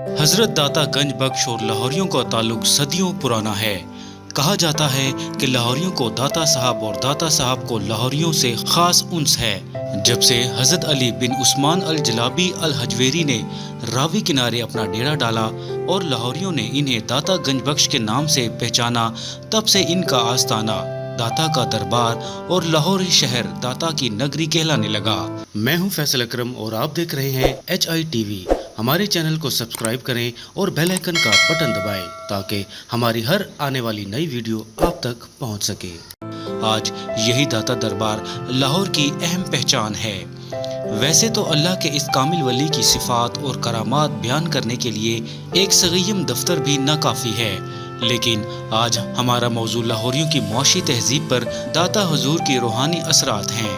हजरत दाता गंज बख्श और लाहौरियों का ताल्लुक सदियों पुराना है। कहा जाता है कि लाहौरियों को दाता साहब और दाता साहब को लाहौरियों से खास उन्स है। जब से हजरत अली बिन उस्मान अल जलाबी अल हजवेरी ने रावी किनारे अपना डेरा डाला और लाहौरियों ने इन्हें दाता गंज बख्श के नाम से पहचाना, तब से इनका आस्ताना दाता का दरबार और लाहौरी शहर दाता की नगरी कहलाने लगा। मैं हूं फैसल अकरम और आप देख रहे हैं HITV। हमारे चैनल को सब्सक्राइब करें और बेल आइकन का बटन दबाएं ताकि हमारी हर आने वाली नई वीडियो आप तक पहुंच सके। आज यही दाता दरबार लाहौर की अहम पहचान है। वैसे तो अल्लाह के इस कामिल वली की सिफात और करामात बयान करने के लिए एक सगीम दफ्तर भी नाकाफी है, लेकिन आज हमारा मौजू लाहौरियों की मुआशी तहजीब पर दाता हुजूर की रूहानी असरात हैं।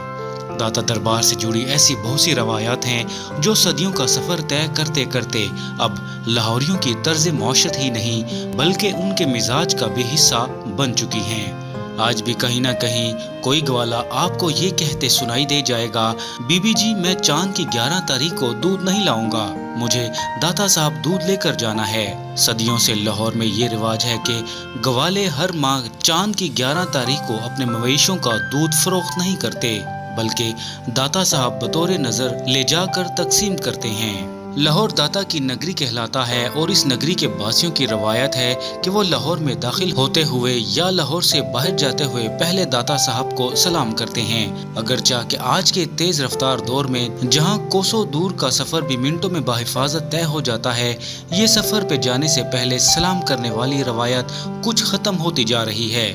दाता दरबार से जुड़ी ऐसी बहुत सी रवायात हैं जो सदियों का सफ़र तय करते करते अब लाहौरियों की तर्ज मौशत ही नहीं बल्कि उनके मिजाज का भी हिस्सा बन चुकी हैं। आज भी कहीं ना कहीं कोई ग्वाला आपको ये कहते सुनाई दे जाएगा, बीबी जी मैं चांद की 11 तारीख को दूध नहीं लाऊंगा, मुझे दाता साहब दूध लेकर जाना है। सदियों से लाहौर में ये रिवाज है कि ग्वाले हर माह चांद की 11 तारीख को अपने मवेशियों का दूध फरोख्त नहीं करते बल्कि दाता साहब बतौर नजर ले जाकर तकसीम करते हैं। लाहौर दाता की नगरी कहलाता है और इस नगरी के वासियों की रवायत है कि वो लाहौर में दाखिल होते हुए या लाहौर से बाहर जाते हुए पहले दाता साहब को सलाम करते हैं। अगरचा कि आज के तेज रफ्तार दौर में जहां कोसों दूर का सफर भी मिनटों में बाहिफाजत तय हो जाता है, ये सफर पे जाने से पहले सलाम करने वाली रवायत कुछ खत्म होती जा रही है।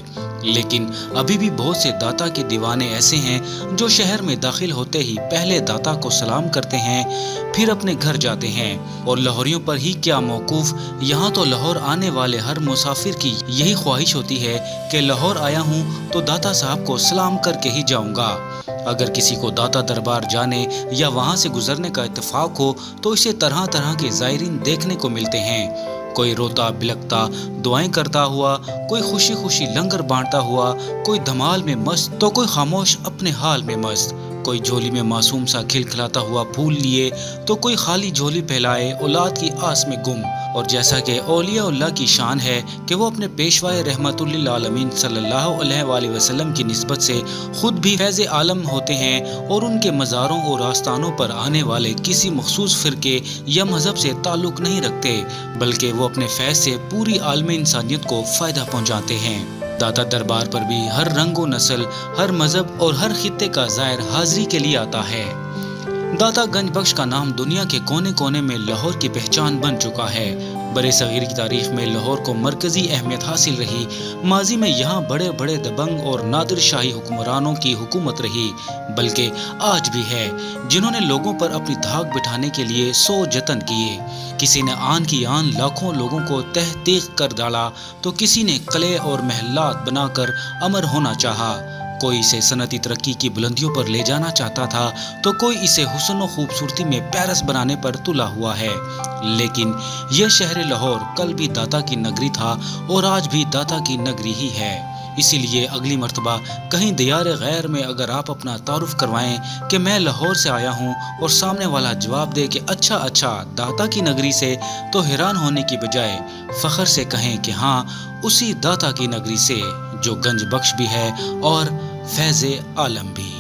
लेकिन अभी भी बहुत से दाता के दीवाने ऐसे हैं जो शहर में दाखिल होते ही पहले दाता को सलाम करते हैं, फिर अपने घर जाते हैं। और लाहौरियों पर ही क्या मौकूफ, यहाँ तो लाहौर आने वाले हर मुसाफिर की यही ख्वाहिश होती है कि लाहौर आया हूँ तो दाता साहब को सलाम करके ही जाऊँगा। अगर किसी को दाता दरबार जाने या वहाँ से गुजरने का इत्तेफाक हो तो इसे तरह तरह के ज़ायरीन देखने को मिलते हैं। कोई रोता बिलकता दुआएं करता हुआ, कोई खुशी खुशी लंगर बांटता हुआ, कोई धमाल में मस्त तो कोई खामोश अपने हाल में मस्त, कोई झोली में मासूम सा खिलखिलाता हुआ फूल लिए तो कोई खाली झोली फैलाए औलाद की आस में गुम। और जैसा कि औलिया की शान है कि वो अपने पेशवाए रहमतुल्लिल आलमीन सल्लल्लाहु अलैहि वसल्लम की निस्बत से खुद भी फैज़ आलम होते हैं और उनके मज़ारों और आस्थानों पर आने वाले किसी मखसूस फ़िरके या मज़हब से ताल्लुक़ नहीं रखते बल्कि वो अपने फैज़ से पूरी आलम इंसानियत को फ़ायदा पहुँचाते हैं। दाता दरबार पर भी हर रंग व नस्ल, हर मजहब और हर खित्ते का ज़ायर हाजिरी के लिए आता है। दाता गंज बख्श का नाम दुनिया के कोने कोने में लाहौर की पहचान बन चुका है। बड़े सगीर की तारीख में लाहौर को मरकजी अहमियत हासिल रही। माजी में यहाँ बड़े बड़े दबंग और नादिर शाही हुक्मरानों की हुकूमत रही, बल्कि आज भी है, जिन्होंने लोगों पर अपनी धाक बिठाने के लिए सौ जतन किए। किसी ने आन की आन लाखों लोगों को तहतीक कर डाला तो किसी ने किले और महलात बनाकर अमर होना चाहा। कोई इसे सनती तरक्की की बुलंदियों पर ले जाना चाहता था तो कोई इसे हुस्न और खूबसूरती में पेरिस बनाने पर तुला हुआ है। लेकिन यह शहर लाहौर कल भी दाता की नगरी था और आज भी दाता की नगरी ही है। इसीलिए अगली मर्तबा कहीं दियार गैर में अगर आप अपना तारुफ करवाएं कि मैं लाहौर से आया हूं और सामने वाला जवाब दे कि अच्छा अच्छा दाता की नगरी से, तो हैरान होने की बजाय फ़ख्र से कहें कि हाँ उसी दाता की नगरी से जो गंज बख्श भी है और फैज़ आलम भी।